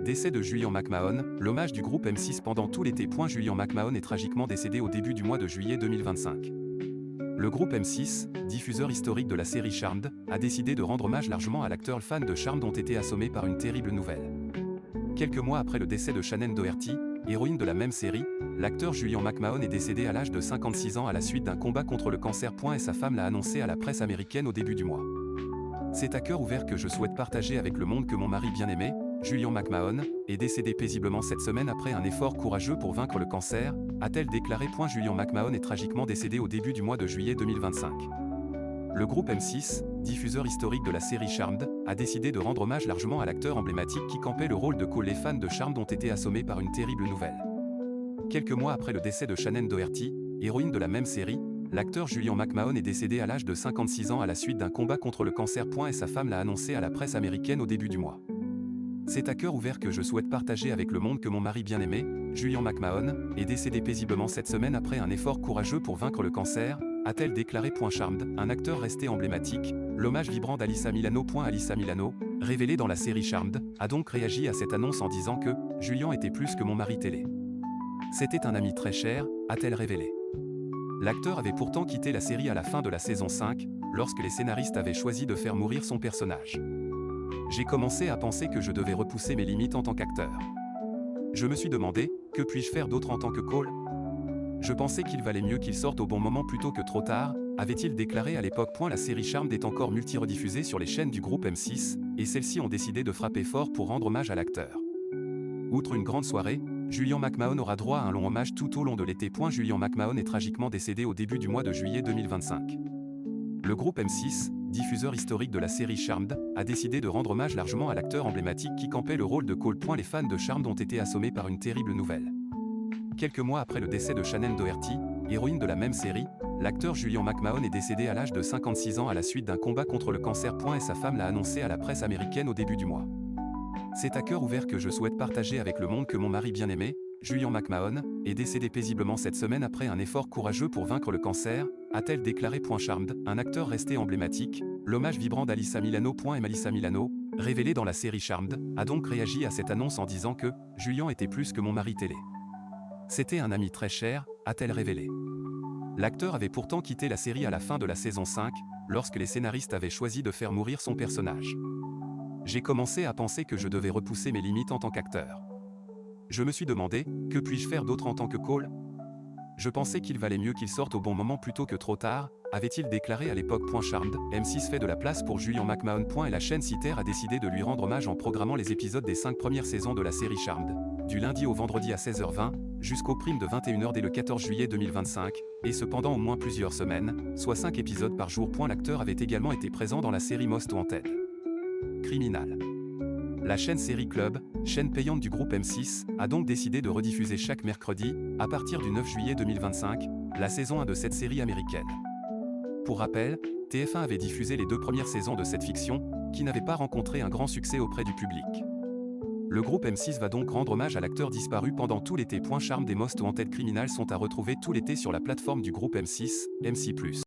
Décès de Julian McMahon, l'hommage du groupe M6 pendant tout l'été. Julian McMahon est tragiquement décédé au début du mois de juillet 2025. Le groupe M6, diffuseur historique de la série Charmed, a décidé de rendre hommage largement à l'acteur. Les fans de Charmed ont été assommés par une terrible nouvelle. Quelques mois après le décès de Shannon Doherty, héroïne de la même série, l'acteur Julian McMahon est décédé à l'âge de 56 ans à la suite d'un combat contre le cancer. Et sa femme l'a annoncé à la presse américaine au début du mois. C'est à cœur ouvert que je souhaite partager avec le monde que mon mari bien-aimé, Julian McMahon, est décédé paisiblement cette semaine après un effort courageux pour vaincre le cancer, a-t-elle déclaré. Julian McMahon est tragiquement décédé au début du mois de juillet 2025. Le groupe M6, diffuseur historique de la série Charmed, a décidé de rendre hommage largement à l'acteur emblématique qui campait le rôle de Cole. Les fans de Charmed ont été assommés par une terrible nouvelle. Quelques mois après le décès de Shannon Doherty, héroïne de la même série, l'acteur Julian McMahon est décédé à l'âge de 56 ans à la suite d'un combat contre le cancer. Et sa femme l'a annoncé à la presse américaine au début du mois. C'est à cœur ouvert que je souhaite partager avec le monde que mon mari bien-aimé, Julian McMahon, est décédé paisiblement cette semaine après un effort courageux pour vaincre le cancer, a-t-elle déclaré. Charmed, un acteur resté emblématique, l'hommage vibrant d'Alyssa Milano. Alyssa Milano, révélée dans la série Charmed, a donc réagi à cette annonce en disant que « Julian était plus que mon mari télé. C'était un ami très cher », a-t-elle révélé. L'acteur avait pourtant quitté la série à la fin de la saison 5, lorsque les scénaristes avaient choisi de faire mourir son personnage. J'ai commencé à penser que je devais repousser mes limites en tant qu'acteur. Je me suis demandé, que puis-je faire d'autre en tant que Cole ? Je pensais qu'il valait mieux qu'il sorte au bon moment plutôt que trop tard, avait-il déclaré à l'époque. La série Charmed est encore multi-rediffusée sur les chaînes du groupe M6, et celles-ci ont décidé de frapper fort pour rendre hommage à l'acteur. Outre une grande soirée, Julian McMahon aura droit à un long hommage tout au long de l'été. Julian McMahon est tragiquement décédé au début du mois de juillet 2025. Le groupe M6, diffuseur historique de la série Charmed, a décidé de rendre hommage largement à l'acteur emblématique qui campait le rôle de Cole. Les fans de Charmed ont été assommés par une terrible nouvelle. Quelques mois après le décès de Shannon Doherty, héroïne de la même série, l'acteur Julian McMahon est décédé à l'âge de 56 ans à la suite d'un combat contre le cancer. Et sa femme l'a annoncé à la presse américaine au début du mois. C'est à cœur ouvert que je souhaite partager avec le monde que mon mari bien-aimé, Julian McMahon, est décédé paisiblement cette semaine après un effort courageux pour vaincre le cancer, a-t-elle déclaré. Charmed, un acteur resté emblématique, l'hommage vibrant d'Alyssa Milano. Alyssa Milano, révélée dans la série Charmed, a donc réagi à cette annonce en disant que « Julian était plus que mon mari télé. C'était un ami très cher », a-t-elle révélé. L'acteur avait pourtant quitté la série à la fin de la saison 5, lorsque les scénaristes avaient choisi de faire mourir son personnage. J'ai commencé à penser que je devais repousser mes limites en tant qu'acteur. Je me suis demandé, que puis-je faire d'autre en tant que Cole ? Je pensais qu'il valait mieux qu'il sorte au bon moment plutôt que trop tard, avait-il déclaré à l'époque. Charmed, M6 fait de la place pour Julian McMahon. Et la chaîne Citter a décidé de lui rendre hommage en programmant les épisodes des 5 premières saisons de la série Charmed, du lundi au vendredi à 16h20, jusqu'au prime de 21h dès le 14 juillet 2025, et cependant au moins plusieurs semaines, soit 5 épisodes par jour. L'acteur avait également été présent dans la série Most Wanted. Criminal. La chaîne Série Club, chaîne payante du groupe M6, a donc décidé de rediffuser chaque mercredi, à partir du 9 juillet 2025, la saison 1 de cette série américaine. Pour rappel, TF1 avait diffusé les 2 premières saisons de cette fiction, qui n'avait pas rencontré un grand succès auprès du public. Le groupe M6 va donc rendre hommage à l'acteur disparu pendant tout l'été. Charmed et Most Wanted Criminal sont à retrouver tout l'été sur la plateforme du groupe M6, MC+.